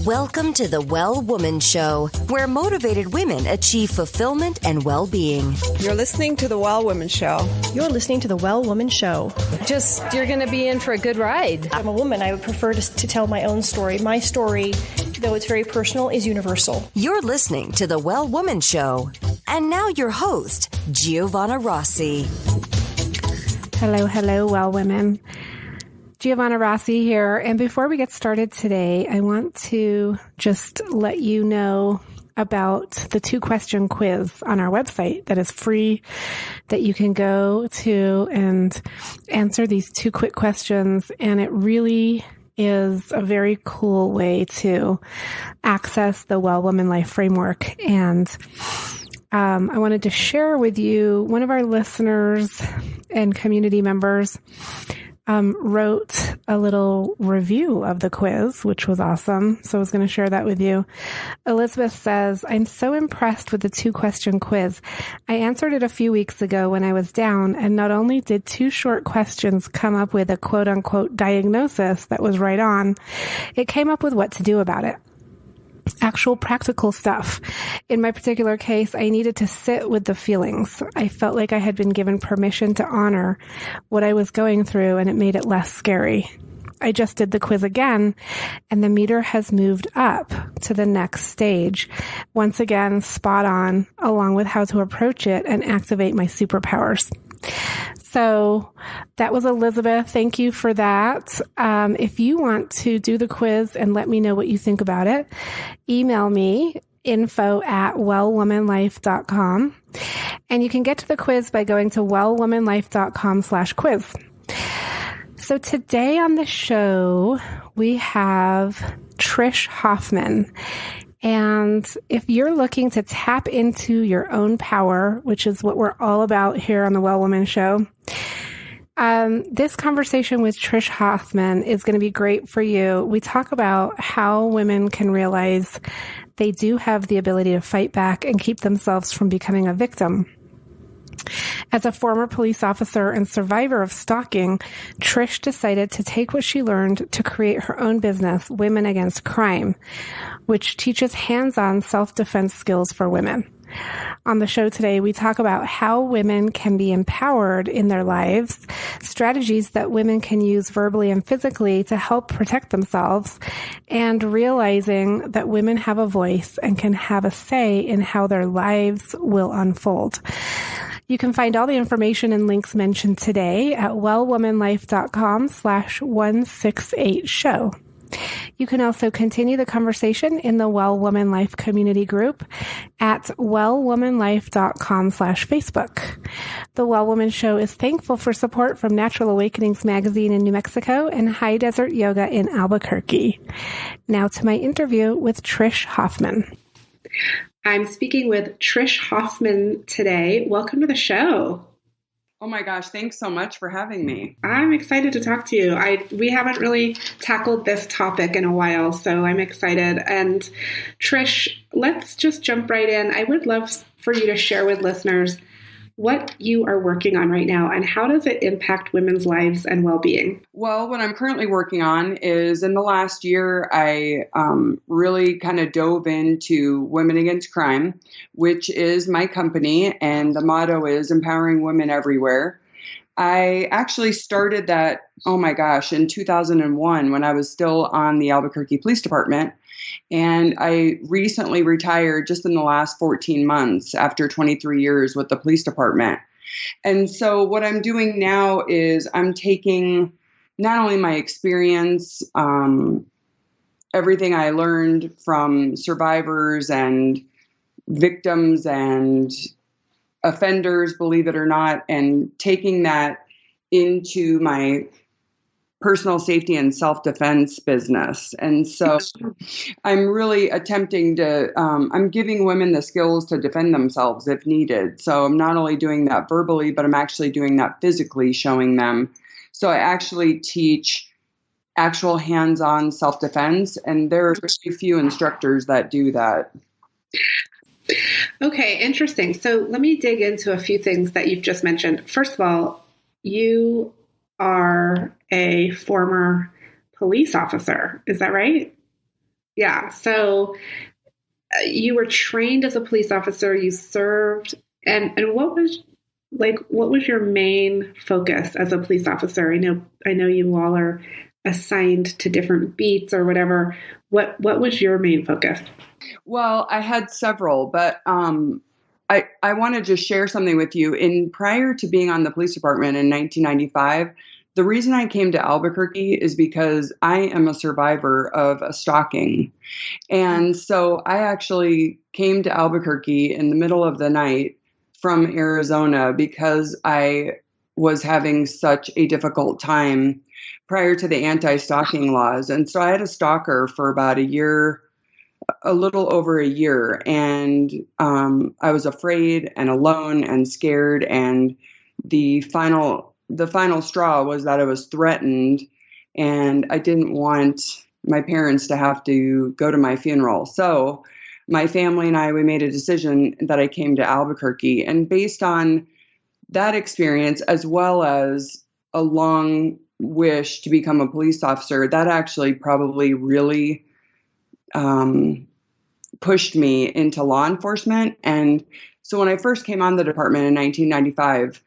Welcome to the Well Woman Show, where motivated women achieve fulfillment and well-being. You're listening to the Well Woman Show. You're listening to the Well Woman Show. You're going to be in for a good ride. I'm a woman. I would prefer to tell my own story. My story, though it's very personal, is universal. You're listening to the Well Woman Show. And now your host, Giovanna Rossi. Hello, Well Women. Giovanna Rossi here. And before we get started today, I want to just let you know about the 2-question quiz on our website that is free, that you can go to and answer these 2 quick questions. And it really is a very cool way to access the Well Woman Life framework. And I wanted to share with you, one of our listeners and community members wrote a little review of the quiz, which was awesome. So I was going to share that with you. Elizabeth says, I'm so impressed with the 2-question quiz. I answered it a few weeks ago when I was down, and not only did 2 short questions come up with a quote unquote diagnosis that was right on, it came up with what to do about it. Actual practical stuff. In my particular case, I needed to sit with the feelings. I felt like I had been given permission to honor what I was going through, and it made it less scary. I just did the quiz again, and the meter has moved up to the next stage. Once again, spot on, along with how to approach it and activate my superpowers. So that was Elizabeth. Thank you for that. If you want to do the quiz and let me know what you think about it, email me info@wellwomanlife.com. And you can get to the quiz by going to wellwomanlife.com/quiz. So today on the show, we have Trish Hoffman. And if you're looking to tap into your own power, which is what we're all about here on the Well Woman Show, this conversation with Trish Hoffman is going to be great for you. We talk about how women can realize they do have the ability to fight back and keep themselves from becoming a victim. As a former police officer and survivor of stalking, Trish decided to take what she learned to create her own business, Women Against Crime, which teaches hands-on self-defense skills for women. On the show today, we talk about how women can be empowered in their lives, strategies that women can use verbally and physically to help protect themselves, and realizing that women have a voice and can have a say in how their lives will unfold. You can find all the information and links mentioned today at wellwomanlife.com/168show. You can also continue the conversation in the Well Woman Life community group at wellwomanlife.com/Facebook. The Well Woman Show is thankful for support from Natural Awakenings magazine in New Mexico and High Desert Yoga in Albuquerque. Now to my interview with Trish Hoffman. I'm speaking with Trish Hoffman today. Welcome to the show. Oh my gosh, thanks so much for having me. I'm excited to talk to you. We haven't really tackled this topic in a while, so I'm excited. And Trish, let's just jump right in. I would love for you to share with listeners what you are working on right now and how does it impact women's lives and well-being? Well, what I'm currently working on is in the last year, I really kind of dove into Women Against Crime, which is my company, and the motto is empowering women everywhere. I actually started that, in 2001 when I was still on the Albuquerque Police Department. And I recently retired just in the last 14 months after 23 years with the police department. And so what I'm doing now is I'm taking not only my experience, everything I learned from survivors and victims and offenders, believe it or not, and taking that into my personal safety and self-defense business. And so I'm really attempting to, I'm giving women the skills to defend themselves if needed. So I'm not only doing that verbally, but I'm actually doing that physically, showing them. So I actually teach actual hands-on self-defense, and there are very few instructors that do that. Okay, interesting. So let me dig into a few things that you've just mentioned. First of all, you are a former police officer. Is that right? Yeah. So you were trained as a police officer, you served, and what was your main focus as a police officer? I know you all are assigned to different beats or whatever. What was your main focus? Well, I had several, but I want to just share something with you. Prior to being on the police department in 1995, the reason I came to Albuquerque is because I am a survivor of a stalking. And so I actually came to Albuquerque in the middle of the night from Arizona because I was having such a difficult time prior to the anti-stalking laws. And so I had a stalker for about a little over a year. And I was afraid and alone and scared. And the final straw was that I was threatened, and I didn't want my parents to have to go to my funeral. So my family and I, we made a decision that I came to Albuquerque. And based on that experience, as well as a long wish to become a police officer, that actually probably really pushed me into law enforcement. And so when I first came on the department in 1995,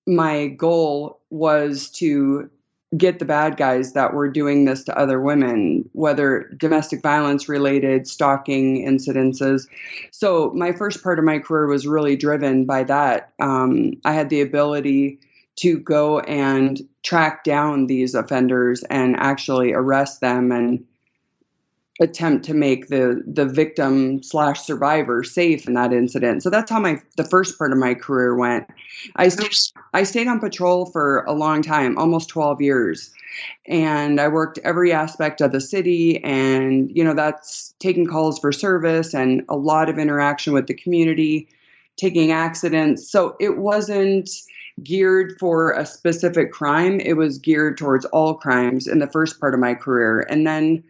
my goal was to get the bad guys that were doing this to other women, whether domestic violence related, stalking incidences. So my first part of my career was really driven by that. I had the ability to go and track down these offenders and actually arrest them and attempt to make the victim / survivor safe in that incident. So that's how the first part of my career went. I stayed on patrol for a long time, almost 12 years. And I worked every aspect of the city, and, that's taking calls for service and a lot of interaction with the community, taking accidents. So it wasn't geared for a specific crime. It was geared towards all crimes in the first part of my career. And then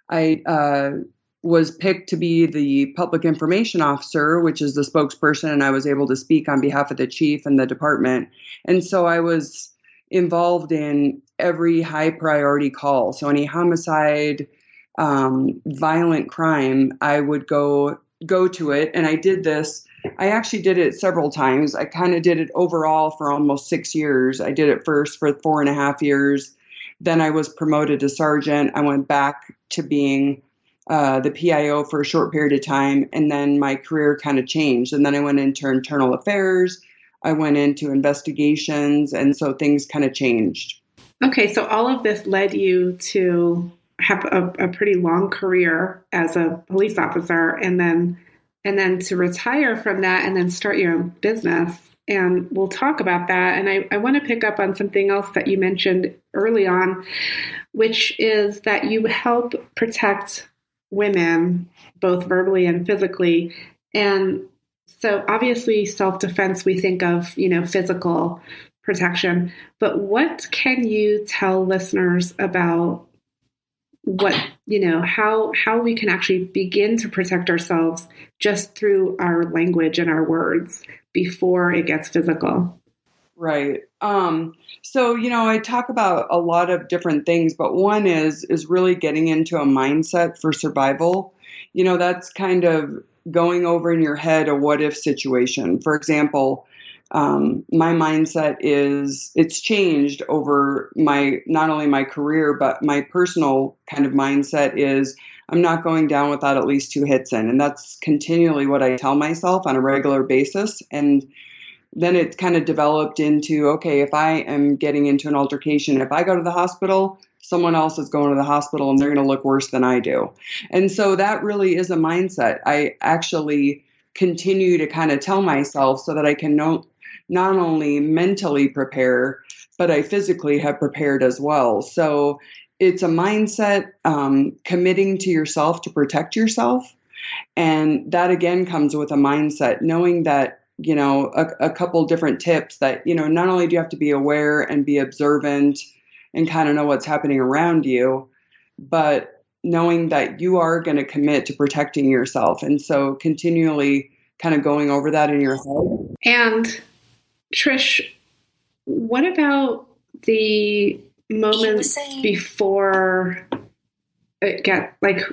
I was picked to be the public information officer, which is the spokesperson, and I was able to speak on behalf of the chief and the department. And so I was involved in every high priority call. So any homicide, violent crime, I would go to it. And I did this. I actually did it several times. I kind of did it overall for almost 6 years. I did it first for 4.5 years. Then I was promoted to sergeant. I went back to being the PIO for a short period of time. And then my career kind of changed. And then I went into internal affairs. I went into investigations. And so things kind of changed. Okay. So all of this led you to have a pretty long career as a police officer, and then to retire from that and then start your own business. And we'll talk about that. And I want to pick up on something else that you mentioned early on, which is that you help protect women, both verbally and physically. And so obviously self-defense, we think of, physical protection, but what can you tell listeners about how we can actually begin to protect ourselves just through our language and our words before it gets physical? Right. So, I talk about a lot of different things, but one is really getting into a mindset for survival. That's kind of going over in your head a what if situation. For example, my mindset it's changed over not only my career, but my personal kind of mindset is I'm not going down without at least 2 hits in. And that's continually what I tell myself on a regular basis. And then it kind of developed into, okay, if I am getting into an altercation, if I go to the hospital, someone else is going to the hospital and they're going to look worse than I do. And so that really is a mindset. I actually continue to kind of tell myself so that I can not only mentally prepare, but I physically have prepared as well. So it's a mindset, committing to yourself to protect yourself. And that again comes with a mindset, knowing that, a couple different tips that, not only do you have to be aware and be observant and kind of know what's happening around you, but knowing that you are going to commit to protecting yourself. And so continually kind of going over that in your head. And Trish, what about the moments before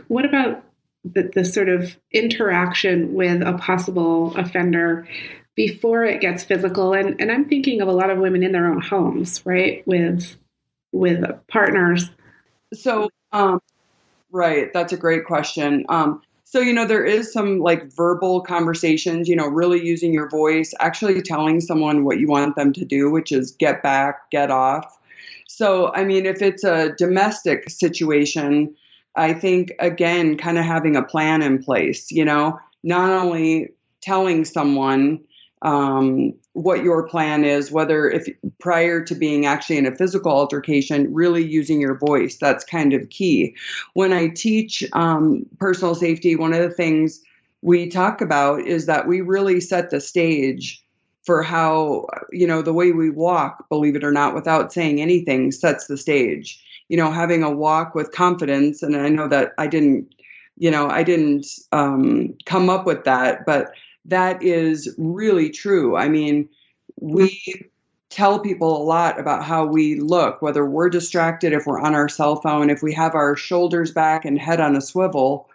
what about the sort of interaction with a possible offender before it gets physical? And I'm thinking of a lot of women in their own homes, right? With partners. So, right. That's a great question. So, there is some like verbal conversations, really using your voice, actually telling someone what you want them to do, which is get back, get off. So, I mean, if it's a domestic situation, I think, again, kind of having a plan in place, not only telling someone what your plan is, whether if prior to being actually in a physical altercation, really using your voice, that's kind of key. When I teach personal safety, one of the things we talk about is that we really set the stage for how, the way we walk, believe it or not, without saying anything, sets the stage. Having a walk with confidence, and I know that I didn't come up with that, but that is really true. I mean, we tell people a lot about how we look, whether we're distracted, if we're on our cell phone, if we have our shoulders back and head on a swivel.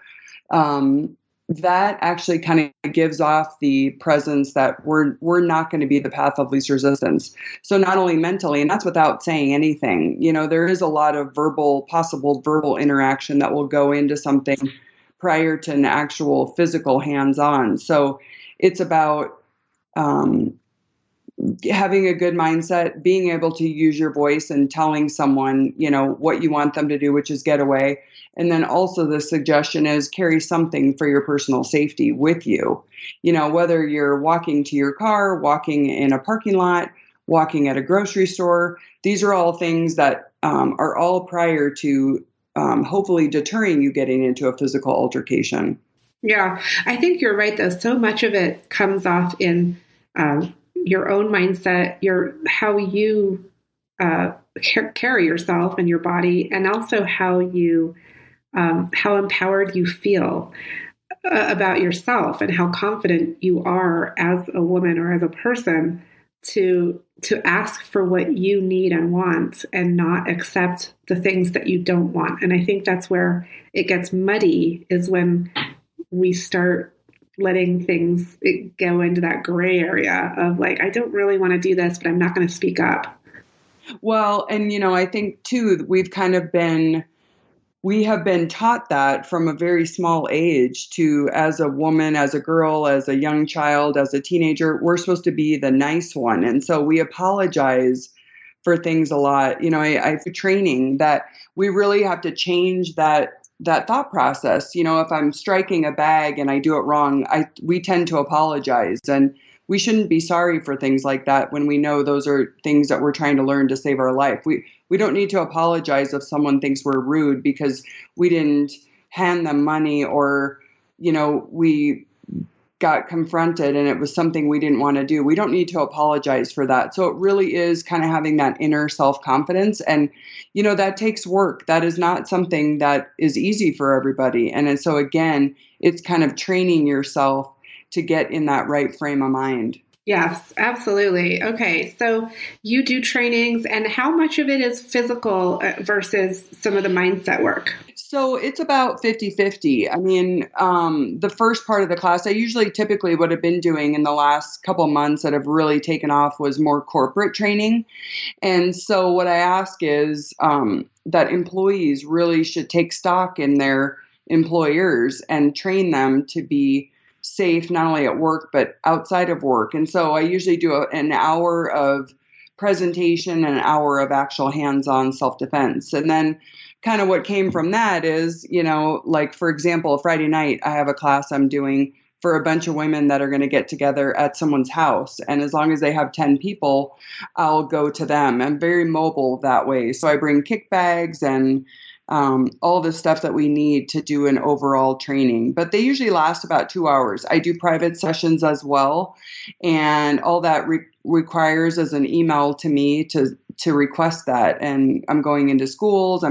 That actually kind of gives off the presence that we're not going to be the path of least resistance. So not only mentally, and that's without saying anything, there is a lot of possible verbal interaction that will go into something prior to an actual physical hands-on. So it's about having a good mindset, being able to use your voice and telling someone, what you want them to do, which is get away. And then also the suggestion is carry something for your personal safety with you, whether you're walking to your car, walking in a parking lot, walking at a grocery store. These are all things that are all prior to hopefully deterring you getting into a physical altercation. Yeah, I think you're right, though. So much of it comes off in your own mindset, how you carry yourself and your body, and also how empowered you feel about yourself and how confident you are as a woman or as a person to ask for what you need and want and not accept the things that you don't want. And I think that's where it gets muddy, is when we start letting things go into that gray area of like, I don't really want to do this, but I'm not going to speak up. Well, and, I think too, we have been taught that from a very small age to, as a woman, as a girl, as a young child, as a teenager, we're supposed to be the nice one. And so we apologize for things a lot. I have training that we really have to change that thought process. If I'm striking a bag and I do it wrong, we tend to apologize, and we shouldn't be sorry for things like that when we know those are things that we're trying to learn to save our life. We don't need to apologize if someone thinks we're rude because we didn't hand them money, or, we got confronted and it was something we didn't want to do. We don't need to apologize for that. So it really is kind of having that inner self-confidence. And, that takes work. That is not something that is easy for everybody. And so again, it's kind of training yourself to get in that right frame of mind. Yes, absolutely. Okay. So you do trainings, and how much of it is physical versus some of the mindset work? So it's about 50-50. I mean, the first part of the class, I typically what I've been doing in the last couple of months that have really taken off was more corporate training. And so what I ask is that employees really should take stock in their employers and train them to be safe, not only at work, but outside of work. And so I usually do an hour of presentation and an hour of actual hands-on self-defense. And then kind of what came from that is, like, for example, Friday night, I have a class I'm doing for a bunch of women that are going to get together at someone's house. And as long as they have 10 people, I'll go to them. I'm very mobile that way. So I bring kick bags and all the stuff that we need to do an overall training. But they usually last about 2 hours. I do private sessions as well. And all that requires is an email to me to request that. And I'm going into schools. I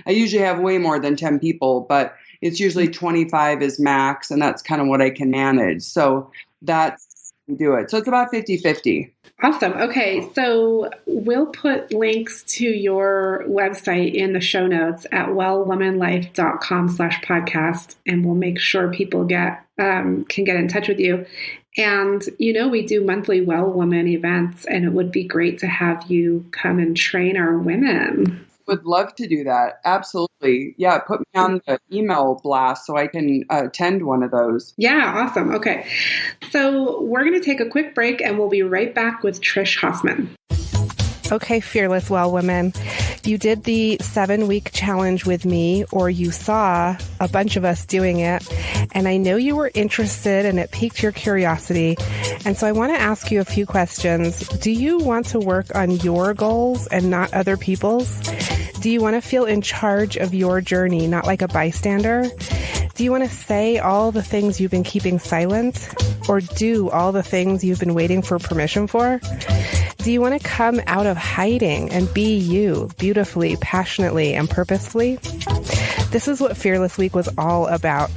usually have way more than 10 people, but it's usually 25 is max. And that's kind of what I can manage. So that's we do it. So it's about 50-50. Awesome. Okay. So we'll put links to your website in the show notes at wellwomanlife.com/podcast. And we'll make sure people can get in touch with you. And, we do monthly Well Woman events, and it would be great to have you come and train our women. Would love to do that. Absolutely. Yeah. Put me on the email blast so I can attend one of those. Yeah. Awesome. Okay. So we're going to take a quick break and we'll be right back with Trish Hoffman. Okay, fearless well women. You did the 7-week challenge with me, or you saw a bunch of us doing it, and I know you were interested and it piqued your curiosity. And so I want to ask you a few questions. Do you want to work on your goals and not other people's? Do you want to feel in charge of your journey, not like a bystander? Do you want to say all the things you've been keeping silent, or do all the things you've been waiting for permission for? Do you want to come out of hiding and be you beautifully, passionately, and purposefully? This is what Fearless Week was all about.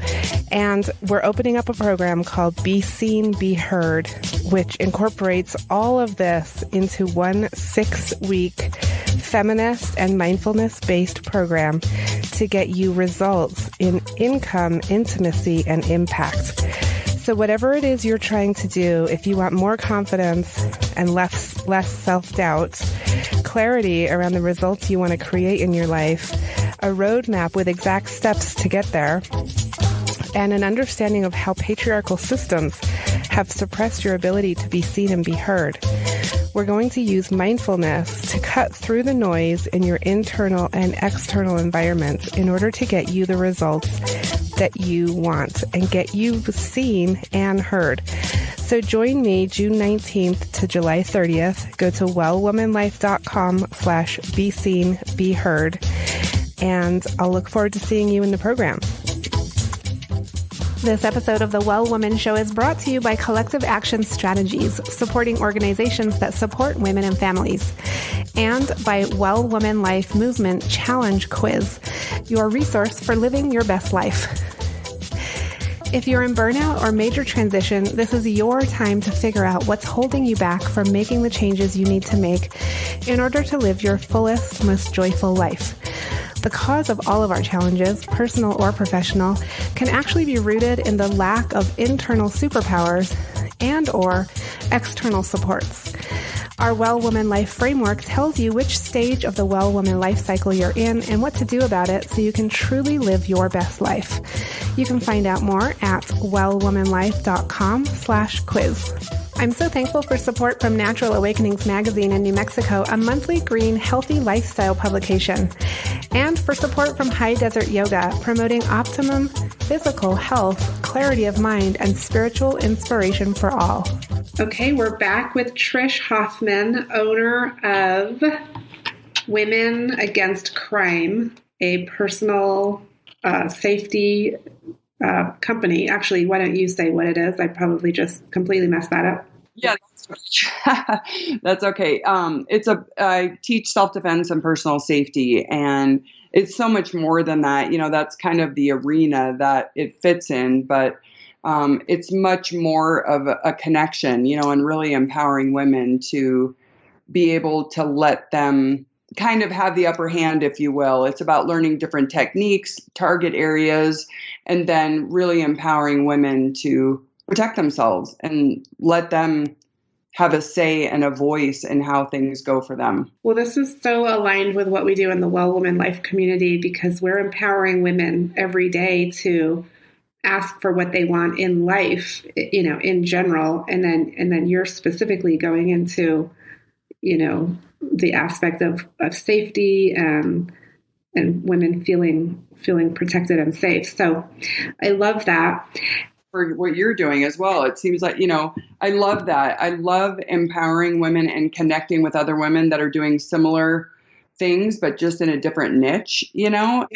And we're opening up a program called Be Seen, Be Heard, which incorporates all of this into one 6-week feminist and mindfulness-based program to get you results in income, intimacy, and impact. So whatever it is you're trying to do, if you want more confidence and less self-doubt, clarity around the results you want to create in your life, a roadmap with exact steps to get there, and an understanding of how patriarchal systems have suppressed your ability to be seen and be heard, we're going to use mindfulness to cut through the noise in your internal and external environment in order to get you the results that you want and get you seen and heard. So join me June 19th to July 30th. Go to wellwomanlife.com/be seen, be heard. And I'll look forward to seeing you in the program. This episode of the Well Woman Show is brought to you by Collective Action Strategies, supporting organizations that support women and families, and by Well Woman Life Movement Challenge Quiz, your resource for living your best life. If you're in burnout or major transition, this is your time to figure out what's holding you back from making the changes you need to make in order to live your fullest, most joyful life. The cause of all of our challenges, personal or professional, can actually be rooted in the lack of internal superpowers and or external supports. Our Well Woman Life framework tells you which stage of the Well Woman life cycle you're in and what to do about it so you can truly live your best life. You can find out more at wellwomanlife.com/quiz. I'm so thankful for support from Natural Awakenings Magazine in New Mexico, a monthly green, healthy lifestyle publication, and for support from High Desert Yoga, promoting optimum physical health, clarity of mind, and spiritual inspiration for all. Okay, we're back with Trish Hoffman, owner of Women Against Crime, a personal safety company. Actually, why don't you say what it is? I probably just completely messed that up. Yeah, that's okay. I teach self-defense and personal safety, and it's so much more than that. That's kind of the arena that it fits in, but it's much more of a connection, and really empowering women to be able to let them kind of have the upper hand, if you will. It's about learning different techniques, target areas, and then really empowering women to protect themselves and let them have a say and a voice in how things go for them. Well, this is so aligned with what we do in the Well Woman Life community, because we're empowering women every day to ask for what they want in life, in general. And then you're specifically going into, the aspect of safety and women feeling protected and safe. So I love that. For what you're doing as well. It seems like, I love that. I love empowering women and connecting with other women that are doing similar things, but just in a different niche, I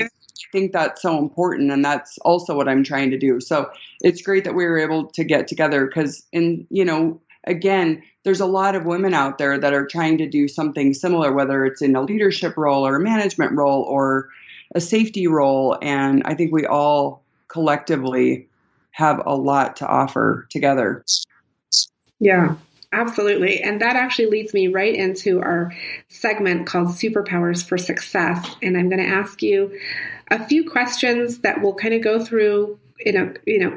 think that's so important. And that's also what I'm trying to do. So it's great that we were able to get together because again, there's a lot of women out there that are trying to do something similar, whether it's in a leadership role or a management role or a safety role. And I think we all collectively have a lot to offer together. Yeah, absolutely. And that actually leads me right into our segment called Superpowers for Success. And I'm going to ask you a few questions that we'll kind of go through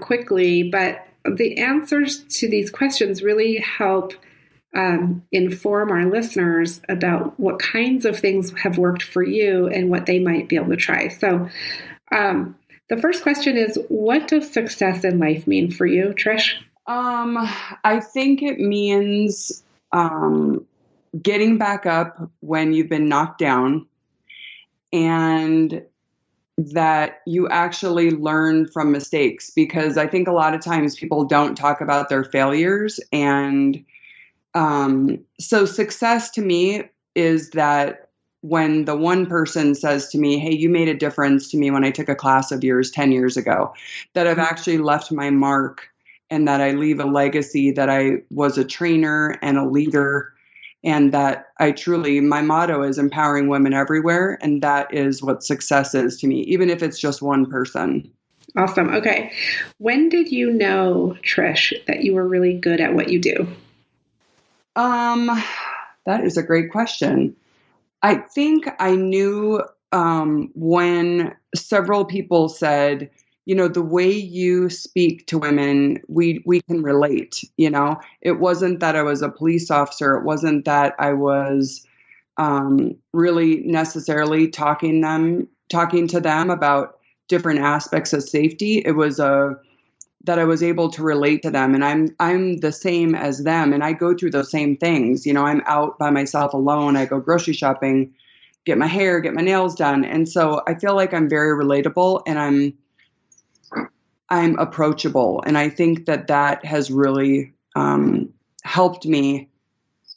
quickly, but the answers to these questions really help inform our listeners about what kinds of things have worked for you and what they might be able to try. So the first question is, what does success in life mean for you, Trish? I think it means getting back up when you've been knocked down, and that you actually learn from mistakes, because I think a lot of times people don't talk about their failures. And so success to me is that when the one person says to me, hey, you made a difference to me when I took a class of yours 10 years ago, that I've actually left my mark and that I leave a legacy, that I was a trainer and a leader, and that I truly, my motto is empowering women everywhere. And that is what success is to me, even if it's just one person. Awesome. Okay. When did you know, Trish, that you were really good at what you do? That is a great question. I think I knew when several people said, the way you speak to women, we can relate. It wasn't that I was a police officer. It wasn't that I was really necessarily talking to them about different aspects of safety. It was that I was able to relate to them, and I'm the same as them, and I go through those same things. I'm out by myself alone. I go grocery shopping, get my hair, get my nails done, and so I feel like I'm very relatable, and I'm approachable, and I think that has really helped me.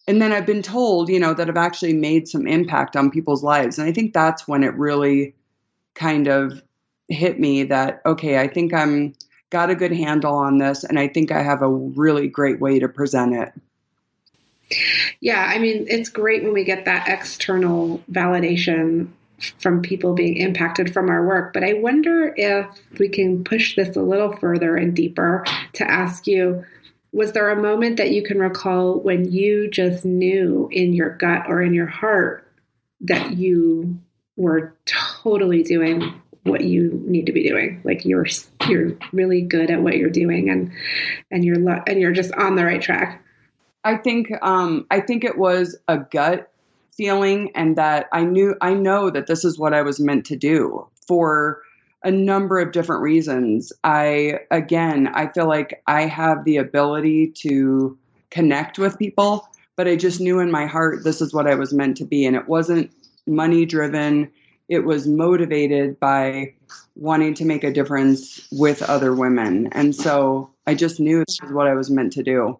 And then I've been told, that I've actually made some impact on people's lives, and I think that's when it really kind of hit me that, okay, I think I'm got a good handle on this, and I think I have a really great way to present it. Yeah, I mean, it's great when we get that external validation from people being impacted from our work, but I wonder if we can push this a little further and deeper to ask you, was there a moment that you can recall when you just knew in your gut or in your heart that you were totally doing what you need to be doing? Like you're really good at what you're doing, and you're just on the right track. I think it was a gut feeling, and that I know that this is what I was meant to do for a number of different reasons. I feel like I have the ability to connect with people, but I just knew in my heart this is what I was meant to be, and it wasn't money driven. It was motivated by wanting to make a difference with other women. And so I just knew this is what I was meant to do.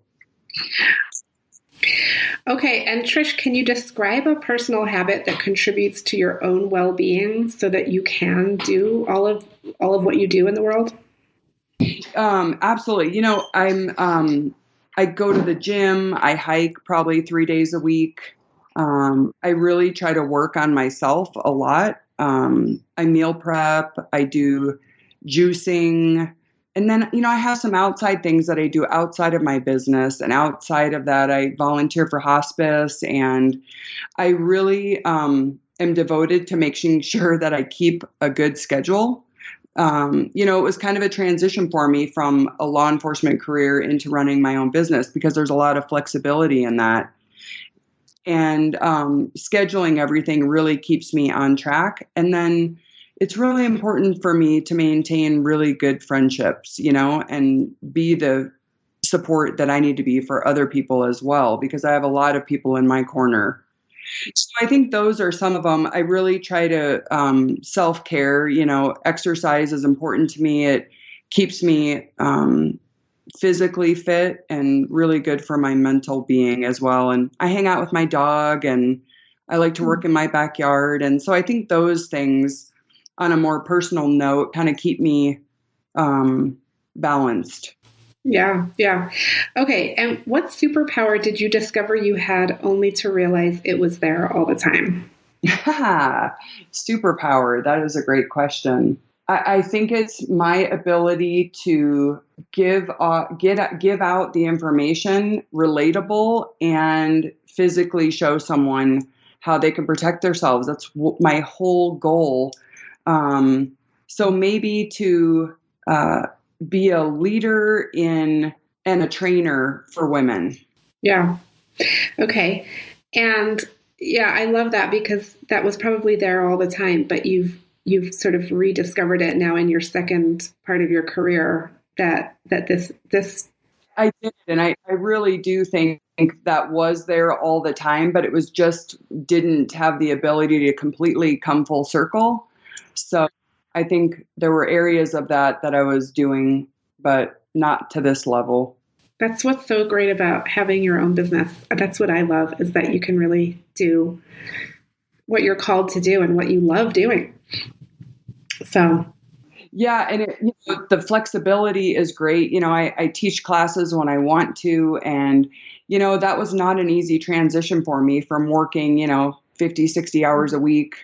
Okay. And Trish, can you describe a personal habit that contributes to your own well-being so that you can do all of what you do in the world? Absolutely. I go to the gym. I hike probably 3 days a week. I really try to work on myself a lot. I meal prep, I do juicing, and then, I have some outside things that I do outside of my business. And outside of that, I volunteer for hospice, and I really, am devoted to making sure that I keep a good schedule. It was kind of a transition for me from a law enforcement career into running my own business, because there's a lot of flexibility in that. And scheduling everything really keeps me on track. And then it's really important for me to maintain really good friendships, and be the support that I need to be for other people as well, because I have a lot of people in my corner. So I think those are some of them. I really try to self-care. Exercise is important to me. It keeps me physically fit and really good for my mental being as well. And I hang out with my dog, and I like to work in my backyard. And so I think those things on a more personal note kind of keep me balanced. Yeah. Yeah. Okay. And what superpower did you discover you had only to realize it was there all the time? Superpower. That is a great question. I think it's my ability to give out the information, relatable, and physically show someone how they can protect themselves. That's my whole goal. So maybe to be a leader and a trainer for women. Yeah. Okay. And yeah, I love that because that was probably there all the time, but you've sort of rediscovered it now in your second part of your career that this. I did. And I really do think that was there all the time, but it was just didn't have the ability to completely come full circle. So I think there were areas of that I was doing, but not to this level. That's what's so great about having your own business. That's what I love, is that you can really do what you're called to do and what you love doing. So, yeah. And the flexibility is great. I teach classes when I want to. And, that was not an easy transition for me from working, 50, 60 hours a week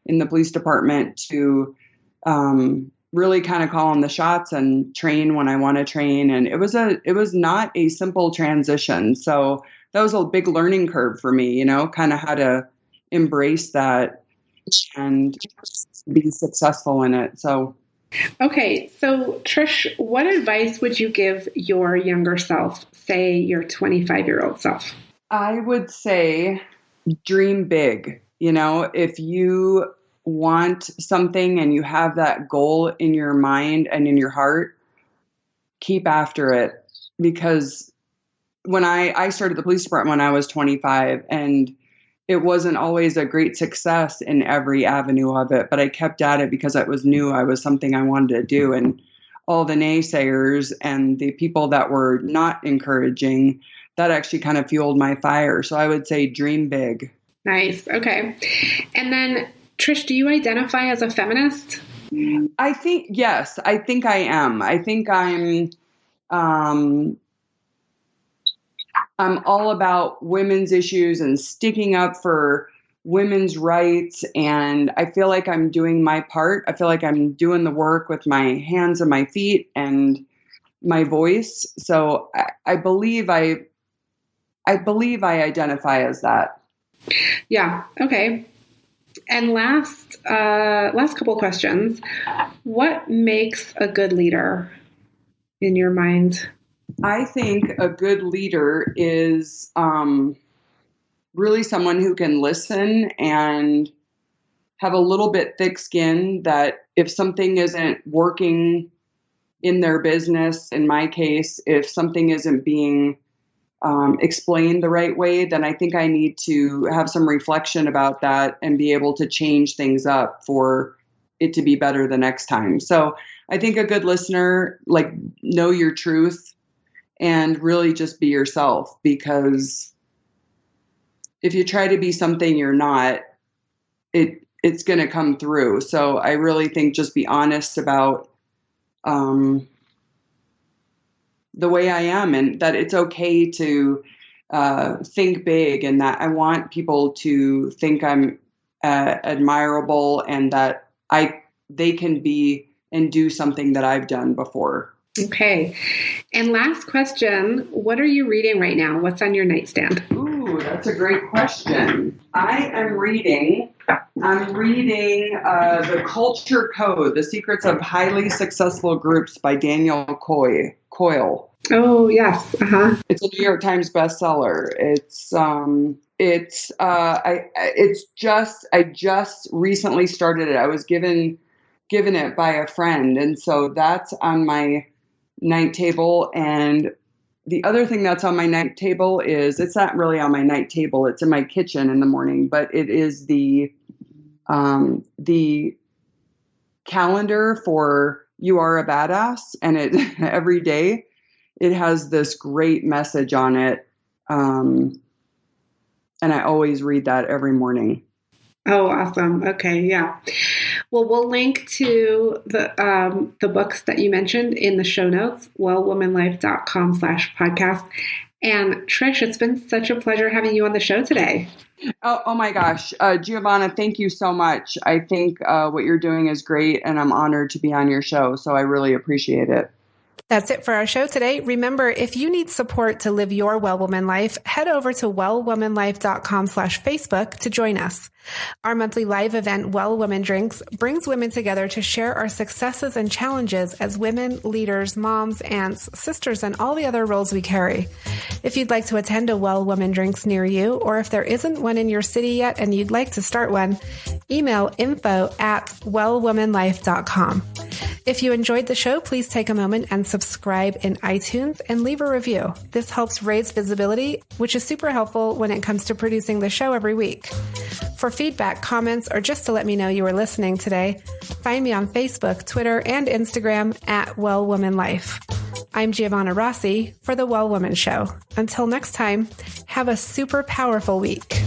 in the police department to really kind of calling the shots and train when I want to train. And it was not a simple transition. So that was a big learning curve for me, kind of how to embrace that and be successful in it. So. Okay. So Trish, what advice would you give your younger self, say your 25-year-old self? I would say dream big. If you want something and you have that goal in your mind and in your heart, keep after it. Because when I started the police department when I was 25, and it wasn't always a great success in every avenue of it, but I kept at it because I knew I was something I wanted to do. And all the naysayers and the people that were not encouraging, that actually kind of fueled my fire. So I would say dream big. Nice. Okay. And then Trish, do you identify as a feminist? I think, yes, I think I am. I think I'm all about women's issues and sticking up for women's rights. And I feel like I'm doing my part. I feel like I'm doing the work with my hands and my feet and my voice. So I believe I identify as that. Yeah. Okay. And last couple questions. What makes a good leader in your mind? I think a good leader is really someone who can listen and have a little bit thick skin, that if something isn't working in their business, in my case, if something isn't being explained the right way, then I think I need to have some reflection about that and be able to change things up for it to be better the next time. So I think a good listener, know your truth and really just be yourself, because if you try to be something you're not, it's going to come through. So I really think just be honest about the way I am, and that it's okay to think big, and that I want people to think I'm admirable, and that they can be and do something that I've done before. Okay. And last question, what are you reading right now? What's on your nightstand? Ooh, that's a great question. I'm reading The Culture Code, The Secrets of Highly Successful Groups by Daniel Coyle. Oh, yes. Uh-huh. It's a New York Times bestseller. I just recently started it. I was given it by a friend. And so that's on my night table. And the other thing that's on my night table is, it's not really on my night table, it's in my kitchen in the morning, but it is the calendar for You Are a Badass. And it every day it has this great message on it. And I always read that every morning. Oh, awesome. Okay. Yeah. Well, we'll link to the books that you mentioned in the show notes, wellwomanlife.com/podcast. And Trish, it's been such a pleasure having you on the show today. Oh my gosh. Giovanna, thank you so much. I think what you're doing is great, and I'm honored to be on your show. So I really appreciate it. That's it for our show today. Remember, if you need support to live your Well Woman life, head over to wellwomanlife.com/Facebook to join us. Our monthly live event, Well Woman Drinks, brings women together to share our successes and challenges as women, leaders, moms, aunts, sisters, and all the other roles we carry. If you'd like to attend a Well Woman Drinks near you, or if there isn't one in your city yet and you'd like to start one, email info@wellwomanlife.com. If you enjoyed the show, please take a moment and subscribe in iTunes and leave a review. This helps raise visibility, which is super helpful when it comes to producing the show every week. For feedback, comments, or just to let me know you were listening today, find me on Facebook, Twitter, and Instagram @WellWomanLife. I'm Giovanna Rossi for The Well Woman Show. Until next time, have a super powerful week.